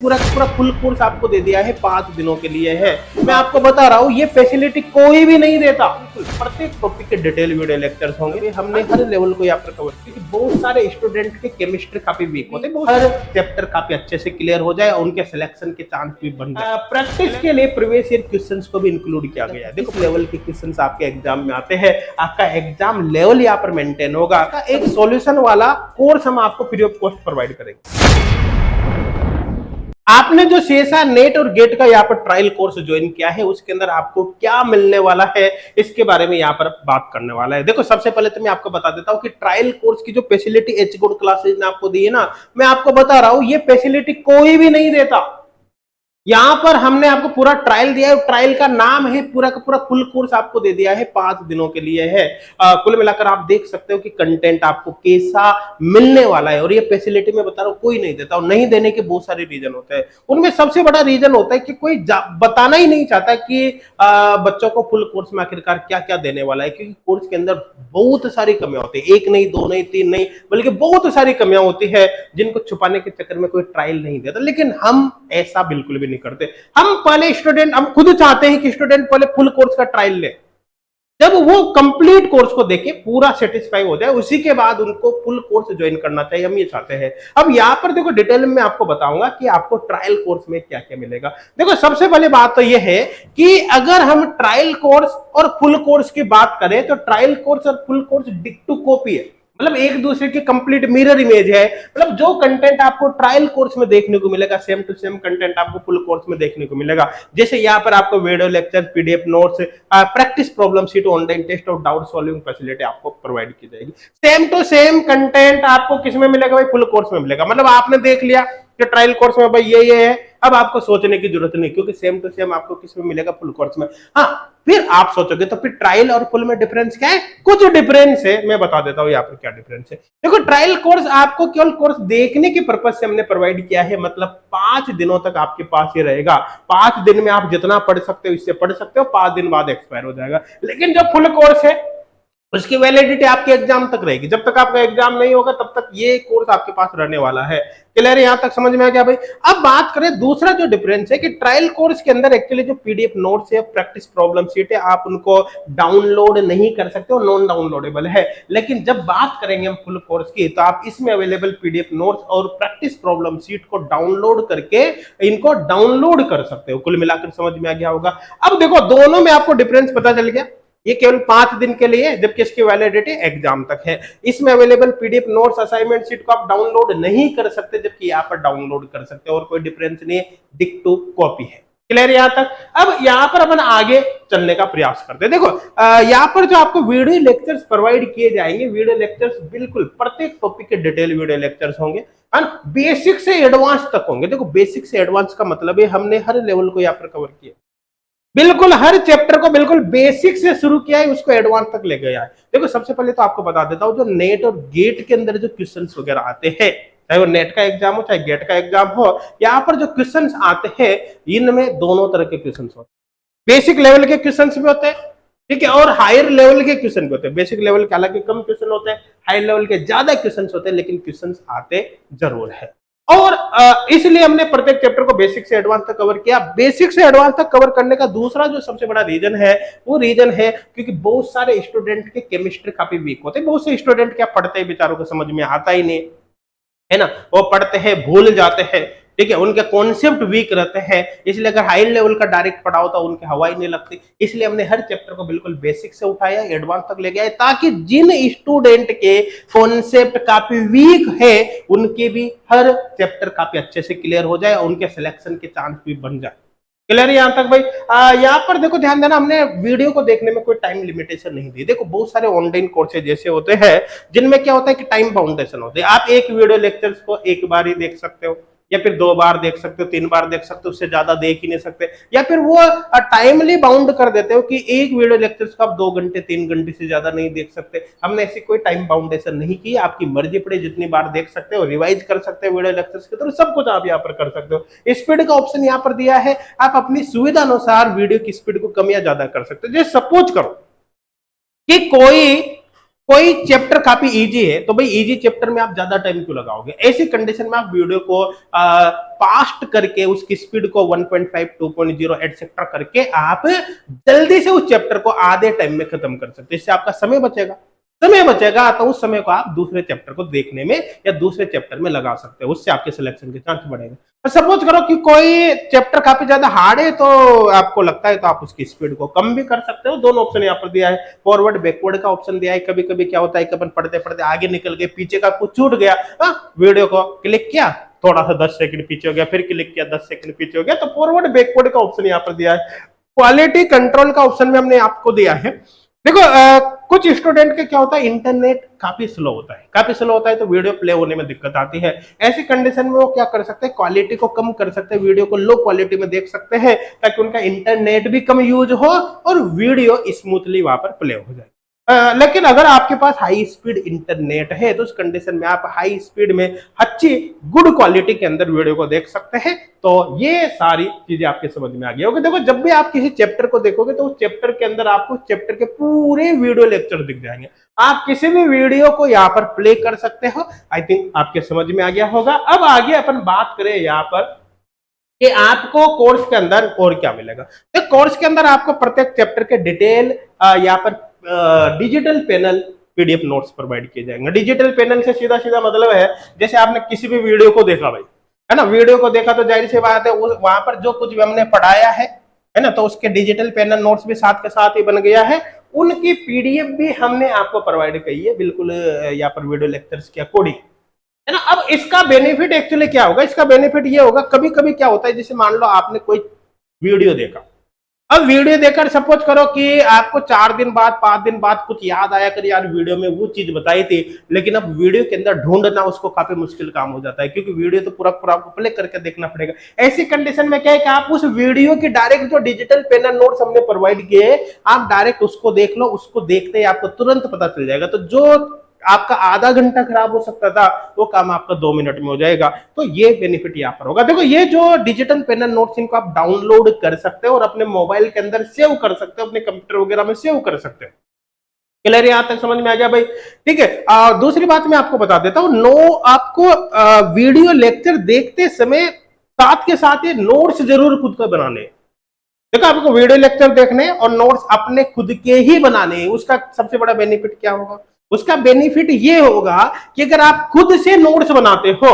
पूरा पूरा full course आपको दे दिया है 5 दिनों के लिए है। मैं आपको बता रहा हूँ ये फैसिलिटी कोई भी नहीं देता। प्रत्येक टॉपिक के डिटेल वीडियो लेक्चर्स होंगे। हमने हर लेवल को यहाँ पर कवर किया क्योंकि बहुत सारे स्टूडेंट के केमिस्ट्री काफी वीक होते हैं, हर चैप्टर काफी अच्छे से क्लियर हो जाए और उनके सिलेक्शन के चांस भी बन जाए। प्रैक्टिस के लिए प्रीवियस ईयर क्वेश्चंस को भी इंक्लूड किया गया है। देखो लेवल के क्वेश्चंस आपके एग्जाम में आते हैं, आपका एग्जाम लेवल यहाँ पर मेंटेन होगा। एक सॉल्यूशन वाला कोर्स हम आपको फ्री ऑफ कॉस्ट प्रोवाइड करेंगे। आपने जो सीएसआर नेट और गेट का यहाँ पर ट्रायल कोर्स ज्वाइन किया है उसके अंदर आपको क्या मिलने वाला है इसके बारे में यहाँ पर बात करने वाला है। देखो सबसे पहले तो मैं आपको बता देता हूँ कि ट्रायल कोर्स की जो फैसिलिटी एच गुड क्लासेज ने आपको दी है ना, मैं आपको बता रहा हूँ ये फैसिलिटी कोई भी नहीं देता। यहां पर हमने आपको पूरा ट्रायल दिया है, ट्रायल का नाम है, पूरा का पूरा फुल कोर्स आपको दे दिया है, 5 दिनों के लिए है। कुल मिलाकर आप देख सकते हो कि कंटेंट आपको कैसा मिलने वाला है। और ये फैसिलिटी मैं बता रहा हूं कोई नहीं देता और नहीं देने के बहुत सारे रीजन होते हैं। उनमें सबसे बड़ा रीजन होता है कि कोई बताना ही नहीं चाहता कि बच्चों को फुल कोर्स में आखिरकार क्या क्या देने वाला है, क्योंकि कोर्स के अंदर बहुत सारी कमियां होती है। एक नहीं, दो नहीं, तीन नहीं, बल्कि बहुत सारी कमियां होती है जिनको छुपाने के चक्कर में कोई ट्रायल नहीं देता। लेकिन हम ऐसा बिल्कुल भी नहीं करते। हम पहले स्टूडेंट, हम खुद चाहते हैं कि स्टूडेंट पहले फुल कोर्स का ट्रायल ले, जब वो कंप्लीट कोर्स को देखे पूरा सेटिस्फाई हो जाए उसी के बाद उनको फुल कोर्स ज्वाइन करना चाहिए। हम ये चाहते हैं। अब यहां पर देखो डिटेल में आपको बताऊंगा कि आपको ट्रायल कोर्स में क्या क्या मिलेगा। देखो सबसे पहले बात तो ये है कि अगर हम ट्रायल कोर्स और फुल कोर्स की बात करें तो ट्रायल कोर्स और फुल कोर्स डिक्टो कॉपी है, मतलब एक दूसरे की कंप्लीट मिरर इमेज है। मतलब जो कंटेंट आपको ट्रायल कोर्स में देखने को मिलेगा सेम टू सेम कंटेंट आपको फुल कोर्स में देखने को मिलेगा। जैसे यहाँ पर आपको video lecture, PDF notes, practice problem sheet, online test और डाउट सॉल्विंग फैसिलिटी आपको प्रोवाइड की जाएगी। सेम टू सेम कंटेंट आपको किस में मिलेगा भाई? फुल कोर्स में मिलेगा। मतलब आपने देख लिया कि ट्रायल कोर्स में भाई ये है, अब आपको सोचने की जरूरत नहीं, क्योंकि सेम टू सेम आपको किस में मिलेगा? फुल कोर्स में। हाँ, फिर आप सोचोगे तो फिर ट्रायल और फुल में डिफरेंस क्या है? कुछ डिफरेंस है, मैं बता देता हूं यहाँ पर क्या डिफरेंस है। देखो ट्रायल कोर्स आपको केवल कोर्स देखने की पर्पज से हमने प्रोवाइड किया है, मतलब 5 दिनों तक आपके पास ये रहेगा। 5 दिन में आप जितना पढ़ सकते हो इससे पढ़ सकते हो, 5 दिन बाद एक्सपायर हो जाएगा। लेकिन जो फुल कोर्स है उसकी वैलिडिटी आपके एग्जाम तक रहेगी। जब तक आपका एग्जाम नहीं होगा तब तक ये कोर्स आपके पास रहने वाला है। क्लियर है? यहां तक समझ में आ गया भाई? अब बात करें दूसरा जो डिफरेंस है कि ट्रायल कोर्स के अंदर एक्चुअली जो पीडीएफ नोट्स है, प्रैक्टिस प्रॉब्लम शीट है, आप उनको डाउनलोड नहीं कर सकते हो, नॉन डाउनलोडेबल है। लेकिन जब बात करेंगे हम फुल कोर्स की तो आप इसमें अवेलेबल पीडीएफ नोट्स और प्रैक्टिस प्रॉब्लम शीट को डाउनलोड करके इनको डाउनलोड कर सकते हो। कुल मिलाकर समझ में आ गया होगा। अब देखो दोनों में आपको डिफरेंस पता चल गया। ये केवल 5 दिन के लिए, जबकि इसकी वैलिडिटी एग्जाम तक है। इसमें available PDF notes, assignment sheet को आप डाउनलोड नहीं कर सकते, जबकि यहाँ पर डाउनलोड कर सकते हो और कोई डिफरेंस नहीं है, डिक्टो कॉपी है। क्लियर यहां तक? अब यहाँ पर अपन आगे चलने का प्रयास करते हैं। देखो यहाँ पर जो आपको वीडियो लेक्चर्स प्रोवाइड किए जाएंगे, वीडियो लेक्चर्स बिल्कुल प्रत्येक टॉपिक के डिटेल वीडियो लेक्चर्स होंगे, बेसिक से एडवांस तक होंगे। देखो बेसिक से एडवांस का मतलब है हमने हर लेवल को यहाँ पर कवर किया, बिल्कुल हर चैप्टर को बिल्कुल बेसिक से शुरू किया है, उसको एडवांस तक ले गया है। देखो सबसे पहले तो आपको बता देता हूं, जो नेट और गेट के अंदर जो क्वेश्चंस वगैरह आते हैं, चाहे वो नेट का एग्जाम हो चाहे गेट का एग्जाम हो, यहाँ पर जो क्वेश्चंस आते हैं इनमें दोनों तरह के क्वेश्चंस होते हैं। बेसिक लेवल के क्वेश्चंस भी होते हैं, ठीक है, और हायर लेवल के क्वेश्चन भी होते हैं। बेसिक लेवल के हालांकि कम क्वेश्चन होते हैं, हायर लेवल के ज्यादा क्वेश्चन होते हैं, लेकिन क्वेश्चन आते जरूर है। और इसलिए हमने प्रत्येक चैप्टर को बेसिक से एडवांस तक कवर किया। बेसिक से एडवांस तक कवर करने का दूसरा जो सबसे बड़ा रीजन है वो रीजन है क्योंकि बहुत सारे स्टूडेंट के केमिस्ट्री काफी वीक होते हैं। बहुत से स्टूडेंट क्या पढ़ते हैं, बेचारों को समझ में आता ही नहीं है ना, वो पढ़ते हैं भूल जाते हैं, ठीक है, उनके कॉन्सेप्ट वीक रहते हैं। इसलिए अगर हाई लेवल का डायरेक्ट पढ़ाओ तो उनके हवा ही नहीं लगती। इसलिए हमने हर चैप्टर को बिल्कुल बेसिक से उठाया, एडवांस तक ले गया, ताकि जिन स्टूडेंट के कॉन्सेप्ट काफी वीक है उनके भी हर चैप्टर काफी अच्छे से क्लियर हो जाए और उनके सिलेक्शन के चांस भी बन जाए। क्लियर यहां तक भाई? यहाँ पर देखो ध्यान देना, हमने वीडियो को देखने में कोई टाइम लिमिटेशन नहीं दी। देखो बहुत सारे ऑनलाइन कोर्सेज जैसे होते हैं जिनमें क्या होता है कि टाइम बाउंडेशन होते हैं। आप एक वीडियो लेक्चर्स को एक बार ही देख सकते हो, या फिर 2 बार देख सकते हो, 3 बार देख सकते हो, उससे ज्यादा देख ही नहीं सकते। या फिर वो टाइमली बाउंड कर देते हो कि एक वीडियो लेक्चर्स को आप 2 घंटे 3 घंटे से ज्यादा नहीं देख सकते। हमने ऐसी कोई टाइम बाउंडेशन नहीं की, आपकी मर्जी पड़े जितनी बार देख सकते हो, रिवाइज कर सकते हो वीडियो लेक्चर्स के थ्रू, सब कुछ आप यहाँ पर कर सकते हो। स्पीड का ऑप्शन यहाँ पर दिया है, आप अपनी सुविधा अनुसार वीडियो की स्पीड को कम या ज्यादा कर सकते हो। जैसे सपोज करो कि कोई कोई चैप्टर काफी इजी है तो भाई इजी चैप्टर में आप ज्यादा टाइम क्यों लगाओगे? ऐसी कंडीशन में आप वीडियो को फास्ट करके उसकी स्पीड को 1.5 2.0 एटसेट्रा करके आप जल्दी से उस चैप्टर को आधे टाइम में खत्म कर सकते हैं। इससे आपका समय बचेगा तो उस समय को आप दूसरे चैप्टर को देखने में या दूसरे चैप्टर में लगा सकते हो, उससे आपके सिलेक्शन के चांस बढ़ेंगे। और सपोज करो कि कोई चैप्टर काफी ज्यादा हार्ड है तो आपको लगता है तो आप उसकी स्पीड को कम भी कर सकते हो। दोनों ऑप्शन यहाँ पर दिया है, फॉरवर्ड बैकवर्ड का ऑप्शन दिया है। कभी कभी क्या होता है कि अपन पढ़ते पढ़ते आगे निकल गए, पीछे का कुछ छूट गया, वीडियो को क्लिक किया, थोड़ा सा 10 सेकंड पीछे हो गया, फिर क्लिक किया 10 सेकंड पीछे हो गया, तो फॉरवर्ड बैकवर्ड का ऑप्शन यहाँ पर दिया है। क्वालिटी कंट्रोल का ऑप्शन में हमने आपको दिया है। देखो कुछ स्टूडेंट के क्या होता है, इंटरनेट काफी स्लो होता है तो वीडियो प्ले होने में दिक्कत आती है। ऐसी कंडीशन में वो क्या कर सकते हैं, क्वालिटी को कम कर सकते हैं, वीडियो को लो क्वालिटी में देख सकते हैं ताकि उनका इंटरनेट भी कम यूज हो और वीडियो स्मूथली वहां पर प्ले हो जाए। लेकिन अगर आपके पास हाई स्पीड इंटरनेट है तो उस कंडीशन में आप हाई स्पीड में अच्छी गुड क्वालिटी के अंदर वीडियो को देख सकते हैं। तो ये सारी चीजें आपके समझ में आ गई होगी। देखो जब भी आप किसी चैप्टर को देखोगे तो उस चैप्टर के अंदर आपको चैप्टर के पूरे वीडियो लेक्चर दिख जाएंगे। आप किसी भी वीडियो को यहाँ पर प्ले कर सकते हो। आई थिंक आपके समझ में आ गया होगा। अब आगे अपन बात करें यहाँ पर कि आपको कोर्स के अंदर और क्या मिलेगा। तो कोर्स के अंदर आपको प्रत्येक चैप्टर के डिटेल यहाँ पर digital panel PDF notes provide किए जाएंगे। डिजिटल पैनल से सीधा सीधा मतलब है जैसे आपने किसी भी वीडियो को देखा भाई, है ना, वीडियो को देखा तो जाहिर सी बात है वहां पर जो कुछ भी हमने पढ़ाया है ना, तो उसके डिजिटल पैनल नोट्स भी साथ के साथ ही बन गया है। उनकी पीडीएफ भी हमने आपको प्रोवाइड की है बिल्कुल यहाँ पर वीडियो लेक्चर्स के अकॉर्डिंग, है ना। अब इसका बेनिफिट एक्चुअली क्या होगा, इसका बेनिफिट ये होगा, कभी कभी क्या होता है जैसे मान लो आपने कोई वीडियो देखा, अब वीडियो देखकर सपोज करो कि आपको 4 दिन बाद 5 दिन बाद कुछ याद आया कर यार वीडियो में वो चीज बताई थी, लेकिन अब वीडियो के अंदर ढूंढना उसको काफी मुश्किल काम हो जाता है क्योंकि वीडियो तो पूरा पूरा आपको प्ले करके देखना पड़ेगा। ऐसी कंडीशन में क्या है कि आप उस वीडियो की डायरेक्ट जो डिजिटल पैनल नोट्स हमने प्रोवाइड किए आप डायरेक्ट उसको देख लो, उसको देखते ही आपको तुरंत पता चल जाएगा। तो जो आपका आधा घंटा खराब हो सकता था वो काम आपका 2 मिनट में हो जाएगा। तो ये बेनिफिट यहाँ पर होगा। देखो ये जो डिजिटल पैनल नोट्स इनको आप डाउनलोड कर सकते हो और अपने मोबाइल के अंदर सेव कर सकते हो, अपने कंप्यूटर वगैरह में सेव कर सकते हो। क्लियर यहां तक समझ में आ गया भाई? ठीक है। दूसरी बात मैं आपको बता देता हूं, आपको वीडियो लेक्चर देखते समय साथ के साथ ये नोट्स जरूर खुद का बनाने। देखो आपको वीडियो लेक्चर देखने और नोट्स अपने खुद के ही बनाने, उसका सबसे बड़ा बेनिफिट क्या होगा, उसका बेनिफिट ये होगा कि अगर आप खुद से नोट्स बनाते हो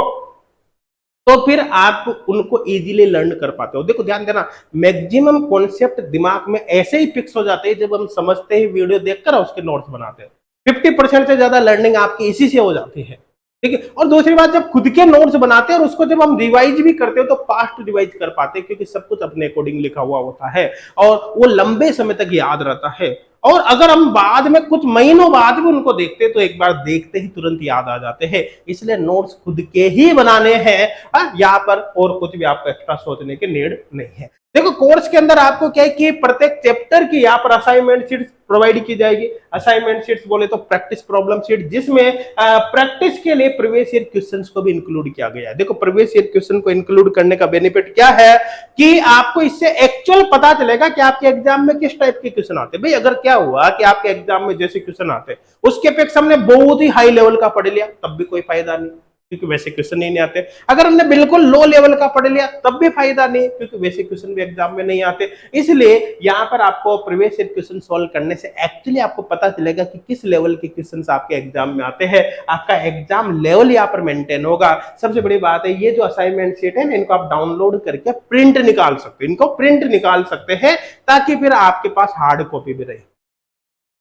तो फिर आप उनको इजीली लर्न कर पाते हो। देखो ध्यान देना, मैक्सिमम कॉन्सेप्ट दिमाग में ऐसे ही फिक्स हो जाते हैं जब हम समझते ही वीडियो देखकर उसके नोट्स बनाते हैं। 50% से ज्यादा लर्निंग आपकी इसी से हो जाती है। ठीक है। और दूसरी बात, जब खुद के नोट्स बनाते हैं और उसको जब हम रिवाइज भी करते हो तो फास्ट रिवाइज कर पाते हैं क्योंकि सब कुछ अपने अकॉर्डिंग लिखा हुआ होता है और वो लंबे समय तक याद रहता है। और अगर हम बाद में कुछ महीनों बाद भी उनको देखते हैं तो एक बार देखते ही तुरंत याद आ जाते हैं। इसलिए नोट्स खुद के ही बनाने हैं, यहाँ पर और कुछ भी आपको एक्स्ट्रा सोचने की नीड नहीं है। देखो कोर्स के अंदर आपको क्या है कि प्रत्येक चैप्टर की यहाँ पर असाइनमेंट शीट प्रोवाइड की जाएगी। असाइनमेंट शीट्स बोले तो प्रैक्टिस प्रॉब्लम शीट, जिसमें प्रैक्टिस के लिए प्रीवियस ईयर क्वेश्चंस को भी इंक्लूड किया गया है। देखो प्रीवियस ईयर क्वेश्चन को इंक्लूड करने का बेनिफिट क्या है कि आपको इससे एक्चुअल पता चलेगा कि आपके एग्जाम में किस टाइप के क्वेश्चन आते हैं। भाई अगर क्या हुआ कि आपके एग्जाम में जैसे क्वेश्चन आते हैं उसके अपेक्षा हमने बहुत ही हाई लेवल का पढ़ लिया तब भी कोई फायदा नहीं क्योंकि वैसे क्वेश्चन ही नहीं आते। अगर हमने बिल्कुल लो लेवल का पढ़ लिया तब भी फायदा नहीं क्योंकि वैसे क्वेश्चन भी एग्जाम में नहीं आते। इसलिए यहाँ पर आपको प्रीवियस ईयर क्वेश्चन सॉल्व करने से एक्चुअली आपको पता चलेगा कि किस लेवल के क्वेश्चंस आपके एग्जाम में आते हैं। आपका एग्जाम लेवल यहाँ पर मेंटेन होगा। सबसे बड़ी बात है ये जो असाइनमेंट शीट है ना, इनको आप डाउनलोड करके प्रिंट निकाल सकते हो, इनको प्रिंट निकाल सकते हैं ताकि फिर आपके पास हार्ड कॉपी भी रहे।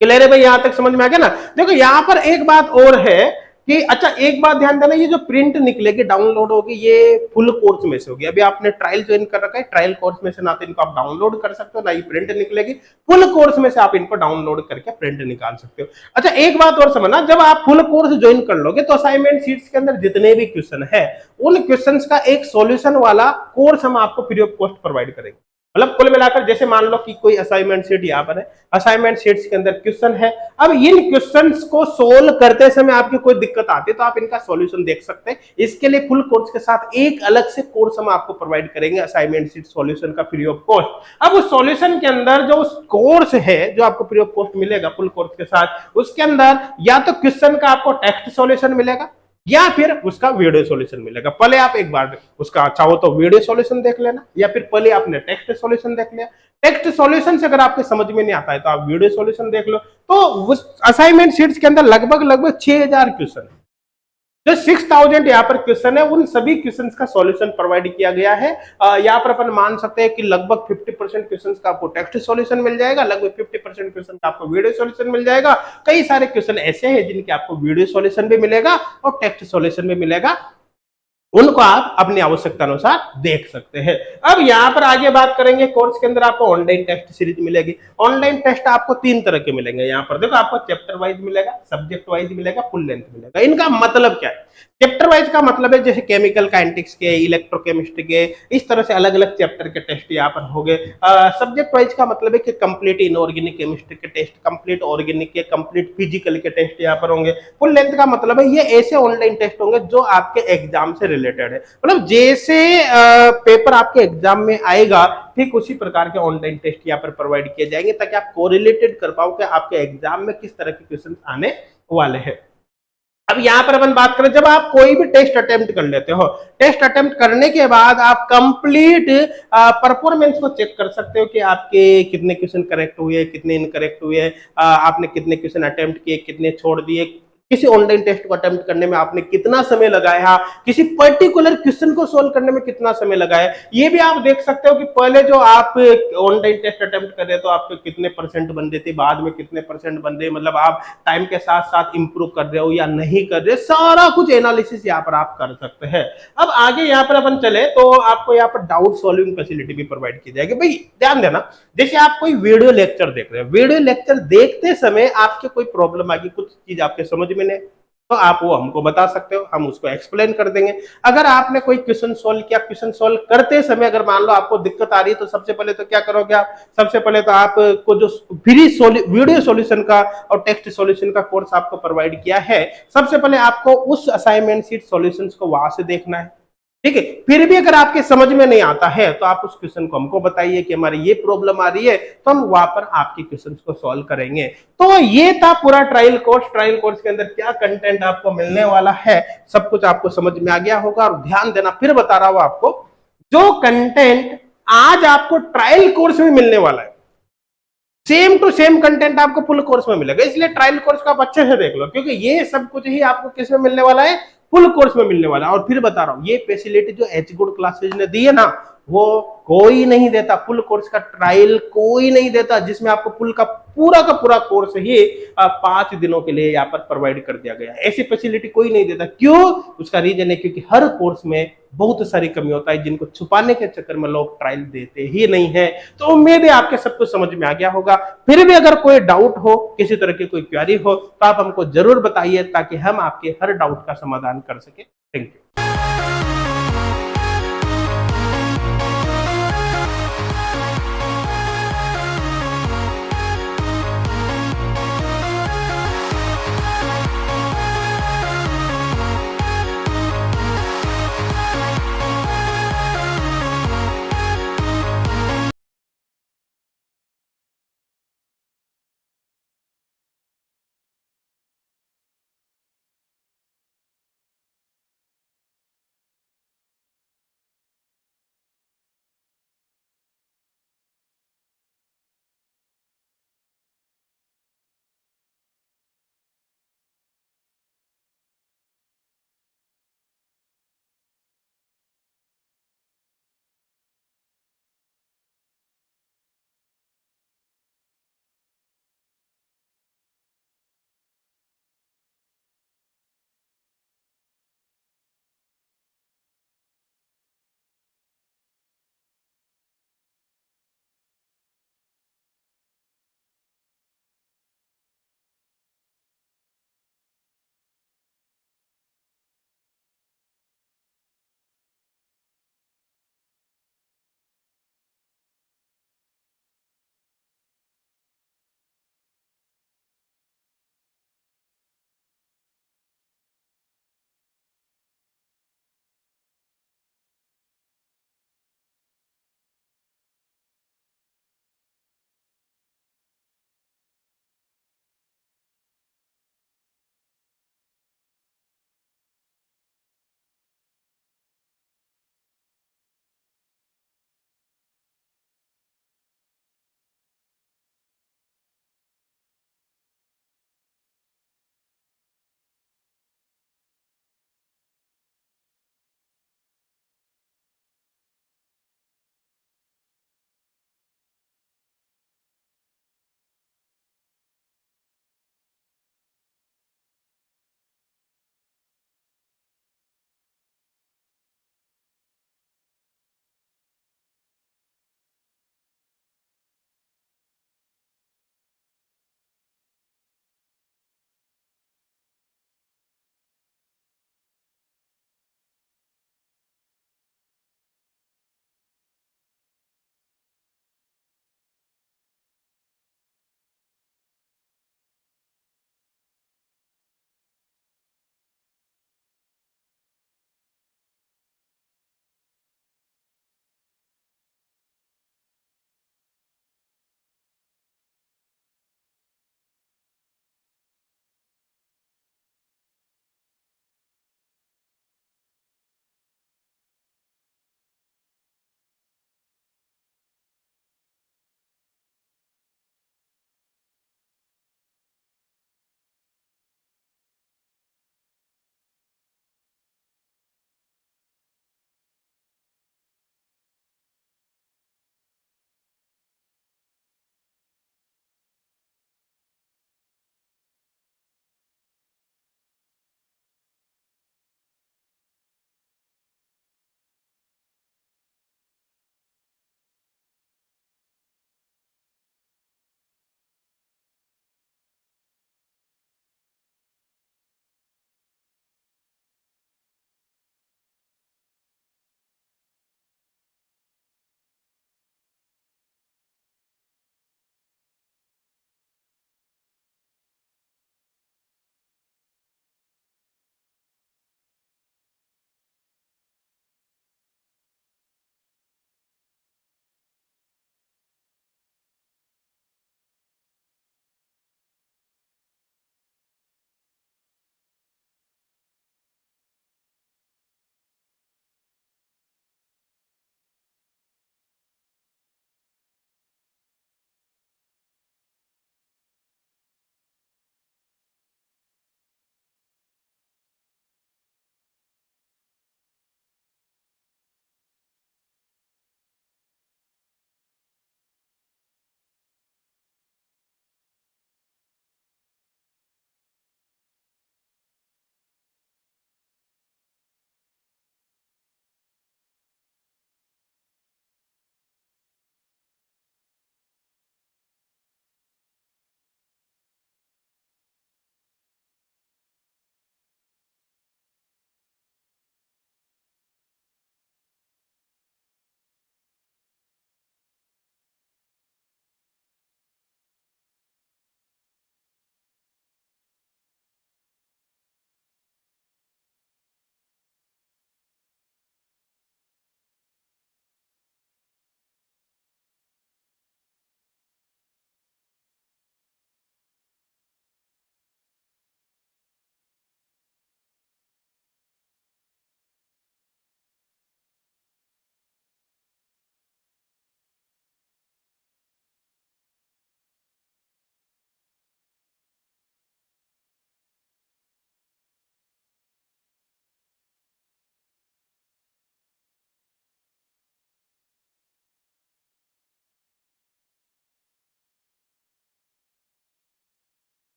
क्लियर है भाई? यहां तक समझ में आ गया ना? देखो यहाँ पर एक बात और है कि अच्छा एक बात ध्यान देना, ये जो प्रिंट निकलेगी डाउनलोड होगी ये फुल कोर्स में से होगी। अभी आपने ट्रायल ज्वाइन कर रखा है, ट्रायल कोर्स में से ना तो इनको आप डाउनलोड कर सकते हो ना ही प्रिंट निकलेगी। फुल कोर्स में से आप इनको डाउनलोड करके प्रिंट निकाल सकते हो। अच्छा एक बात और समझना, जब आप फुल कोर्स ज्वाइन कर लोगे तो असाइनमेंट शीट्स के अंदर जितने भी क्वेश्चन है उन क्वेश्चन का एक सॉल्यूशन वाला कोर्स हम आपको फ्री ऑफ कॉस्ट प्रोवाइड करेंगे। मतलब कुल मिलाकर जैसे मान लो कि कोई असाइनमेंट शीट यहाँ पर है, असाइनमेंट शीट्स के अंदर क्वेश्चन है। अब इन क्वेश्चंस को सोल्व करते समय आपकी कोई दिक्कत आती है तो आप इनका सॉल्यूशन देख सकते हैं। इसके लिए फुल कोर्स के साथ एक अलग से कोर्स हम आपको प्रोवाइड करेंगे असाइनमेंट शीट सॉल्यूशन का फ्री ऑफ कॉस्ट। अब उस सॉल्यूशन के अंदर जो कोर्स है जो आपको फ्री ऑफ कॉस्ट मिलेगा फुल कोर्स के साथ, उसके अंदर या तो क्वेश्चन का आपको टेक्स्ट सॉल्यूशन मिलेगा या फिर उसका वीडियो सॉल्यूशन मिलेगा। पहले आप एक बार उसका चाहो तो वीडियो सॉल्यूशन देख लेना, या फिर पहले आपने टेक्स्ट सॉल्यूशन देख लिया। टेक्स्ट सॉल्यूशन से अगर आपके समझ में नहीं आता है तो आप वीडियो सॉल्यूशन देख लो। तो उस असाइनमेंट शीट्स के अंदर लगभग लगभग 6000 क्वेश्चन है। जो 6000 यहाँ पर क्वेश्चन है उन सभी क्वेश्चन का सॉल्यूशन प्रोवाइड किया गया है। यहाँ पर अपन मान सकते हैं कि लगभग 50% क्वेश्चन का आपको टेक्स्ट सॉल्यूशन मिल जाएगा, लगभग 50% क्वेश्चन का आपको वीडियो सॉल्यूशन मिल जाएगा। कई सारे क्वेश्चन ऐसे हैं जिनके आपको वीडियो सॉल्यूशन भी मिलेगा और टेक्स्ट सॉल्यूशन भी मिलेगा, उनको आप अपनी आवश्यकता अनुसार देख सकते हैं। अब यहाँ पर आगे बात करेंगे कोर्स के अंदर आपको ऑनलाइन टेस्ट सीरीज मिलेगी। ऑनलाइन टेस्ट आपको 3 तरह के मिलेंगे। यहाँ पर देखो आपको चैप्टर वाइज मिलेगा, सब्जेक्ट वाइज मिलेगा, फुल लेंथ मिलेगा। इनका मतलब क्या है? चैप्टर वाइज का मतलब है जैसे केमिकल काइनेटिक्स के, इलेक्ट्रोकेमिस्ट्री के, इस तरह से अलग अलग चैप्टर के टेस्ट यहाँ पर हो गए। सब्जेक्ट वाइज का मतलब है कि कंप्लीट इनऑर्गेनिक केमिस्ट्री के टेस्ट, कंप्लीट ऑर्गेनिक के, कंप्लीट फिजिकल के टेस्ट यहाँ पर होंगे। फुल लेंथ का मतलब है ये ऐसे ऑनलाइन टेस्ट होंगे जो आपके एग्जाम से रिलेटेड है। मतलब जैसे पेपर आपके एग्जाम में आएगा ठीक उसी प्रकार के ऑनलाइन टेस्ट यहाँ पर प्रोवाइड किए जाएंगे ताकि आप कोरिलेटेड कर पाओ कि आपके एग्जाम में किस तरह के क्वेश्चन आने वाले हैं। अब यहां पर अपन बात करें, जब आप कोई भी टेस्ट अटेम्प्ट कर लेते हो, टेस्ट अटेम्प्ट करने के बाद आप कंप्लीट परफॉर्मेंस को चेक कर सकते हो कि आपके कितने क्वेश्चन करेक्ट हुए, कितने इनकरेक्ट हुए, आपने कितने क्वेश्चन अटेम्प्ट किए, कितने छोड़ दिए, किसी ऑनलाइन टेस्ट को अटेम्प्ट करने में आपने कितना समय लगाया, किसी पर्टिकुलर क्वेश्चन को सोल्व करने में कितना समय लगाया। ये भी आप देख सकते हो कि पहले जो आप ऑनलाइन टेस्ट अटेम्प्ट कर रहे तो आपके कितने परसेंट बन रहे थे, बाद में कितने परसेंट बन रहे, मतलब आप टाइम के साथ साथ इंप्रूव कर रहे हो या नहीं कर रहे, सारा कुछ एनालिसिस यहाँ पर आप कर सकते हैं। अब आगे यहाँ पर अपन चले तो आपको यहाँ पर डाउट सॉल्विंग फैसिलिटी भी प्रोवाइड की जाएगी। भाई ध्यान देना, जैसे आप कोई वीडियो लेक्चर देख रहे हैं, वीडियो लेक्चर देखते समय आपके कोई प्रॉब्लम आ गई, कुछ चीज आपके समझ में नहीं, तो आप वो हमको बता सकते हो, हम उसको एक्सप्लेन कर देंगे। अगर आपने कोई क्वेश्चन सोल्व किया, क्वेश्चन सोल्व करते समय अगर मान लो आपको दिक्कत आ रही है तो सबसे पहले तो क्या करोगे आप? सबसे पहले तो आपको जो फ्री वीडियो सॉल्यूशन का और टेक्स्ट सॉल्यूशन का कोर्स आपको प्रोवाइड किया है, सबसे पहले आपको उस असाइनमेंट शीट सॉल्यूशंस को वहां से देखना है। ठीक है, फिर भी अगर आपके समझ में नहीं आता है तो आप उस क्वेश्चन को हमको बताइए कि हमारी ये प्रॉब्लम आ रही है, तो हम वहां पर आपके क्वेश्चन को सॉल्व करेंगे। तो ये था पूरा ट्रायल कोर्स। ट्रायल कोर्स के अंदर क्या कंटेंट आपको मिलने वाला है, सब कुछ आपको समझ में आ गया होगा। और ध्यान देना, फिर बता रहा हूं आपको, जो कंटेंट आज आपको ट्रायल कोर्स में मिलने वाला है, सेम टू सेम कंटेंट आपको फुल कोर्स में मिलेगा। इसलिए ट्रायल कोर्स का आप अच्छे से देख लो, क्योंकि ये सब कुछ ही आपको किस में मिलने वाला है? फुल कोर्स में मिलने वाला है। और फिर बता रहा हूं, ये फैसिलिटी जो एच गुड क्लासेज ने दी है ना, वो कोई नहीं देता। फुल कोर्स का ट्रायल कोई नहीं देता, जिसमें आपको फुल का पूरा कोर्स ही 5 दिनों के लिए यहाँ पर प्रोवाइड कर दिया गया है। ऐसी फैसिलिटी कोई नहीं देता। क्यों? उसका रीजन है क्योंकि हर कोर्स में बहुत सारी कमी होता है जिनको छुपाने के चक्कर में लोग ट्रायल देते ही नहीं है। तो उम्मीद है आपके सब कुछ समझ में आ गया होगा। फिर भी अगर कोई डाउट हो, किसी तरह की कोई क्वेरी हो, तो आप हमको जरूर बताइए ताकि हम आपके हर डाउट का समाधान कर सके। Thank you.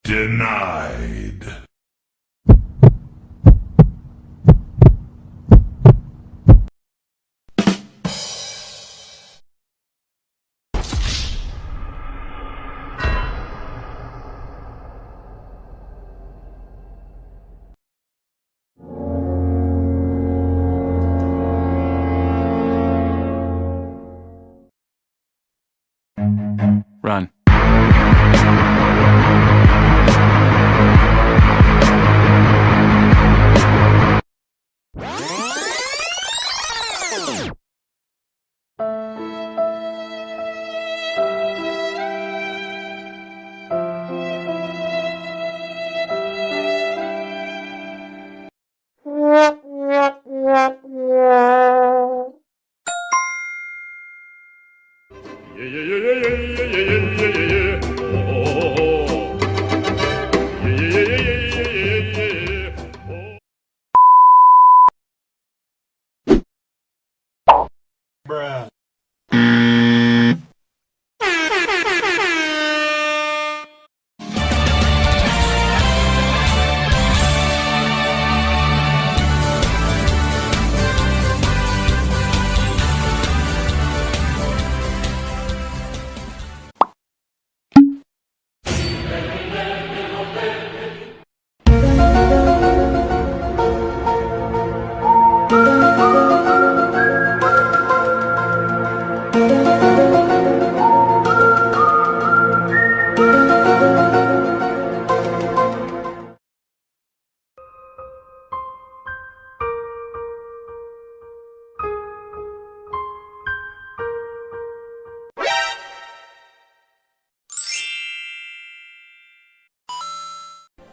Denied. Run. Bruh.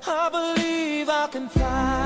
I believe I can fly.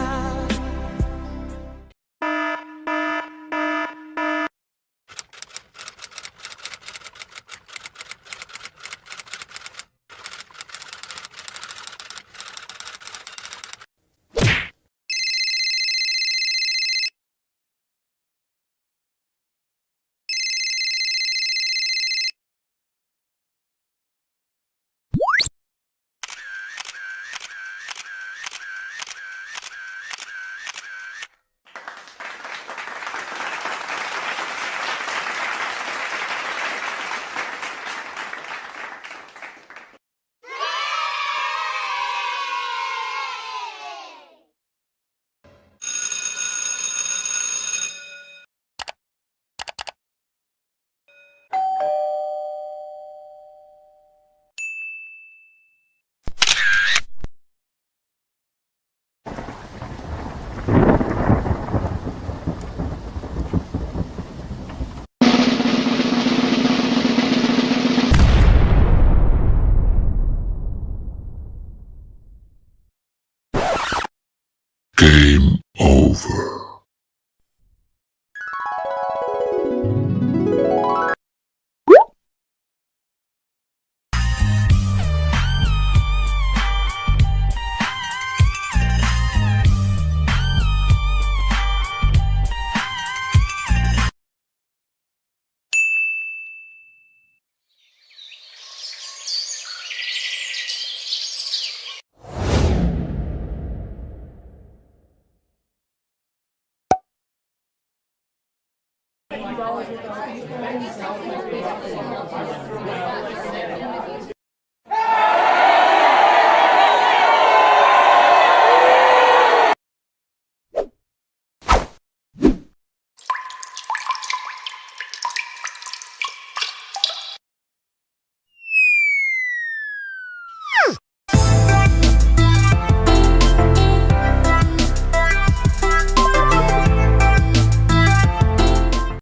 Game over.